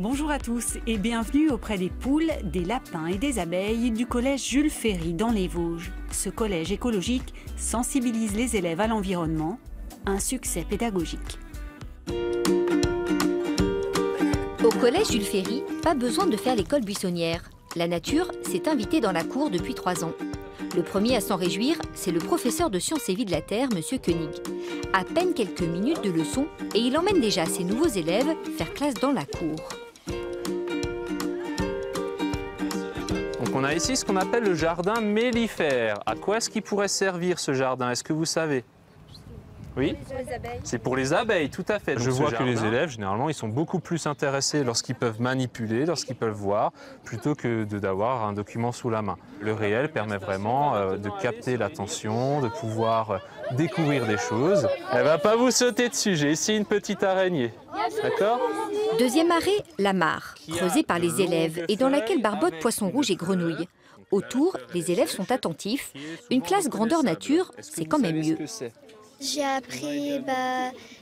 Bonjour à tous et bienvenue auprès des poules, des lapins et des abeilles du collège Jules Ferry dans les Vosges. Ce collège écologique sensibilise les élèves à l'environnement, un succès pédagogique. Au collège Jules Ferry, pas besoin de faire l'école buissonnière. La nature s'est invitée dans la cour depuis 3 ans. Le premier à s'en réjouir, c'est le professeur de sciences et vie de la Terre, M. Koenig. À peine quelques minutes de leçon et il emmène déjà ses nouveaux élèves faire classe dans la cour. Donc on a ici ce qu'on appelle le jardin mellifère. À quoi est-ce qu'il pourrait servir ce jardin? Est-ce que vous savez? Oui, c'est pour les abeilles, tout à fait. Donc je vois que les élèves, généralement, ils sont beaucoup plus intéressés lorsqu'ils peuvent manipuler, lorsqu'ils peuvent voir, plutôt que d'avoir un document sous la main. Le réel permet vraiment de capter l'attention, de pouvoir découvrir des choses. Elle ne va pas vous sauter dessus, j'ai ici une petite araignée, d'accord? Deuxième arrêt, la mare, creusée par les élèves et dans laquelle barbotent poissons rouges et grenouilles. Autour, les élèves sont attentifs. Une classe grandeur nature, c'est quand même mieux. J'ai appris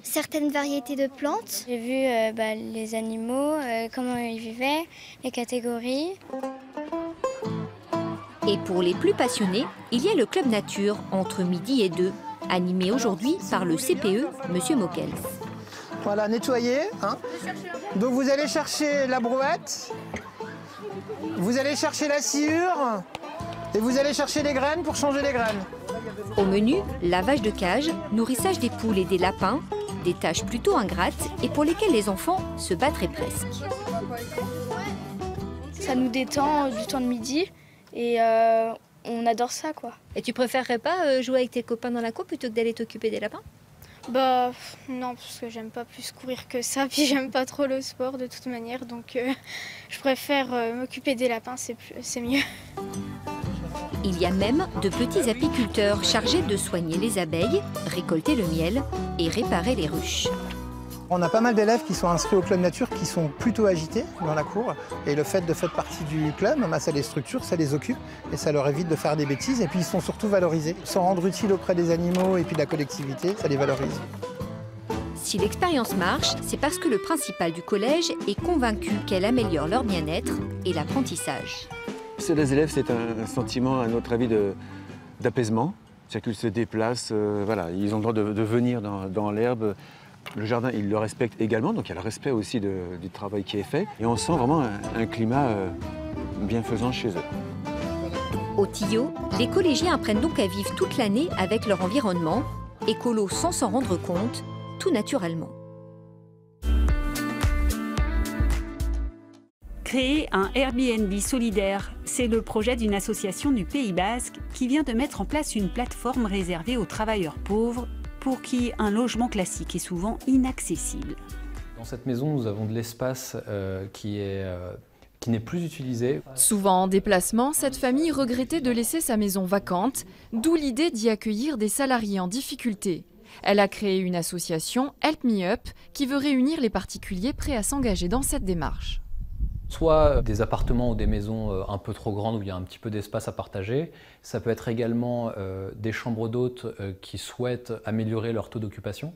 certaines variétés de plantes. J'ai vu les animaux, comment ils vivaient, les catégories. Et pour les plus passionnés, il y a le club nature entre midi et 2, animé aujourd'hui par le CPE, M. Moquels. Voilà, nettoyer. Donc vous allez chercher la brouette, vous allez chercher la sciure et vous allez chercher les graines pour changer les graines. Au menu, lavage de cage, nourrissage des poules et des lapins, des tâches plutôt ingrates et pour lesquelles les enfants se battraient presque. Ça nous détend du temps de midi et on adore ça, quoi. Et tu préférerais pas jouer avec tes copains dans la cour plutôt que d'aller t'occuper des lapins? Non, parce que j'aime pas plus courir que ça, puis j'aime pas trop le sport de toute manière, donc je préfère m'occuper des lapins, c'est mieux. Il y a même de petits apiculteurs chargés de soigner les abeilles, récolter le miel et réparer les ruches. On a pas mal d'élèves qui sont inscrits au club nature qui sont plutôt agités dans la cour. Et le fait de faire partie du club, ça les structure, ça les occupe et ça leur évite de faire des bêtises. Et puis ils sont surtout valorisés. S'en rendre utile auprès des animaux et puis de la collectivité, ça les valorise. Si l'expérience marche, c'est parce que le principal du collège est convaincu qu'elle améliore leur bien-être et l'apprentissage. Les élèves, c'est un sentiment, à notre avis, d'apaisement. C'est-à-dire qu'ils se déplacent, ils ont le droit de venir dans l'herbe. Le jardin, ils le respectent également, donc il y a le respect aussi du travail qui est fait. Et on sent vraiment un climat bienfaisant chez eux. Au Tillot, les collégiens apprennent donc à vivre toute l'année avec leur environnement, écolo sans s'en rendre compte, tout naturellement. Créer un Airbnb solidaire, c'est le projet d'une association du Pays Basque qui vient de mettre en place une plateforme réservée aux travailleurs pauvres pour qui un logement classique est souvent inaccessible. Dans cette maison, nous avons de l'espace qui n'est plus utilisé. Souvent en déplacement, cette famille regrettait de laisser sa maison vacante, d'où l'idée d'y accueillir des salariés en difficulté. Elle a créé une association, Help Me Up, qui veut réunir les particuliers prêts à s'engager dans cette démarche. Soit des appartements ou des maisons un peu trop grandes où il y a un petit peu d'espace à partager. Ça peut être également des chambres d'hôtes qui souhaitent améliorer leur taux d'occupation.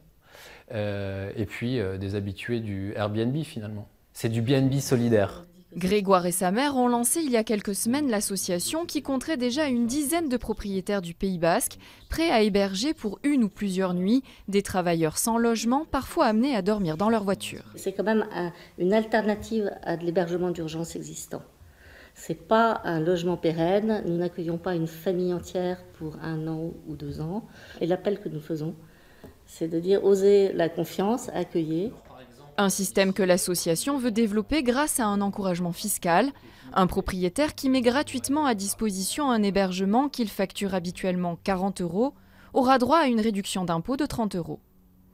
Et puis des habitués du Airbnb finalement. C'est du BNB solidaire. Grégoire et sa mère ont lancé il y a quelques semaines l'association qui compterait déjà une dizaine de propriétaires du Pays Basque, prêts à héberger pour une ou plusieurs nuits des travailleurs sans logement, parfois amenés à dormir dans leur voiture. C'est quand même une alternative à de l'hébergement d'urgence existant. Ce n'est pas un logement pérenne, nous n'accueillons pas une famille entière pour 1 an ou 2 ans. Et l'appel que nous faisons, c'est de dire oser la confiance, accueillir. Un système que l'association veut développer grâce à un encouragement fiscal. Un propriétaire qui met gratuitement à disposition un hébergement qu'il facture habituellement 40 € aura droit à une réduction d'impôt de 30 €.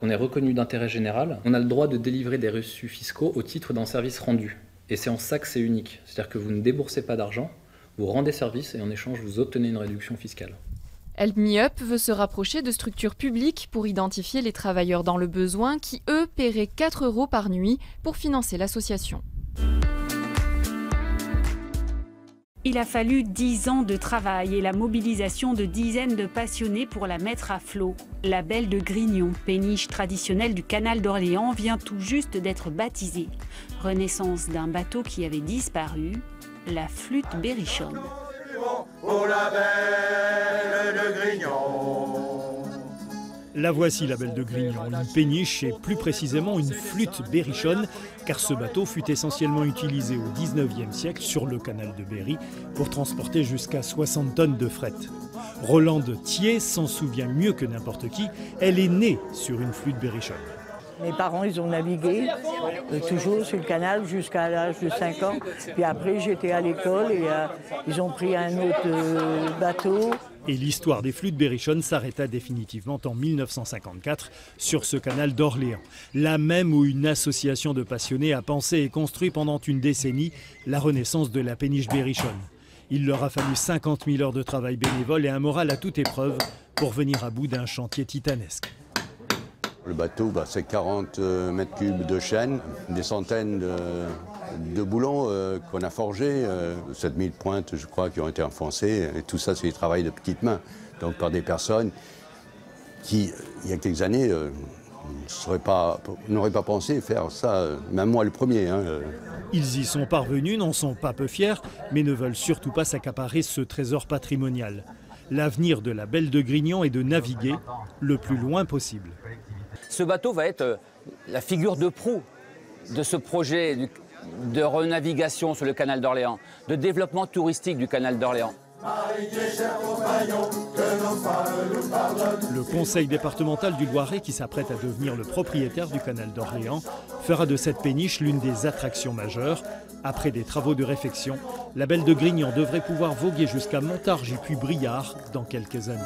On est reconnu d'intérêt général. On a le droit de délivrer des reçus fiscaux au titre d'un service rendu. Et c'est en ça que c'est unique. C'est-à-dire que vous ne déboursez pas d'argent, vous rendez service et en échange vous obtenez une réduction fiscale. Help Me Up veut se rapprocher de structures publiques pour identifier les travailleurs dans le besoin qui, eux, paieraient 4 € par nuit pour financer l'association. Il a fallu 10 ans de travail et la mobilisation de dizaines de passionnés pour la mettre à flot. La Belle de Grignon, péniche traditionnelle du canal d'Orléans, vient tout juste d'être baptisée. Renaissance d'un bateau qui avait disparu, la flûte berrichonne. Pour la Belle de Grignon. La voici, la Belle de Grignon, une péniche et plus précisément une flûte berrichonne, car ce bateau fut essentiellement utilisé au XIXe siècle sur le canal de Berry pour transporter jusqu'à 60 tonnes de fret. Rolande Thiers s'en souvient mieux que n'importe qui, elle est née sur une flûte berrichonne. Mes parents, ils ont navigué toujours sur le canal jusqu'à l'âge de 5 ans. Puis après, j'étais à l'école et ils ont pris un autre bateau. Et l'histoire des flûtes berrichonnes s'arrêta définitivement en 1954 sur ce canal d'Orléans. Là même où une association de passionnés a pensé et construit pendant une décennie la renaissance de la péniche berrichonne. Il leur a fallu 50 000 heures de travail bénévole et un moral à toute épreuve pour venir à bout d'un chantier titanesque. Le bateau, c'est 40 mètres cubes de chaîne, des centaines de boulons qu'on a forgés, 7000 pointes, je crois, qui ont été enfoncées. Et tout ça, c'est du travail de petites mains, donc par des personnes qui, il y a quelques années, n'auraient pas pensé faire ça, même moi le premier. Ils y sont parvenus, n'en sont pas peu fiers, mais ne veulent surtout pas s'accaparer ce trésor patrimonial. L'avenir de la Belle de Grignon est de naviguer le plus loin possible. Ce bateau va être la figure de proue de ce projet de renavigation sur le canal d'Orléans, de développement touristique du canal d'Orléans. Le conseil départemental du Loiret, qui s'apprête à devenir le propriétaire du canal d'Orléans, fera de cette péniche l'une des attractions majeures. Après des travaux de réfection, la Belle de Grignon devrait pouvoir voguer jusqu'à Montargis puis Briard dans quelques années.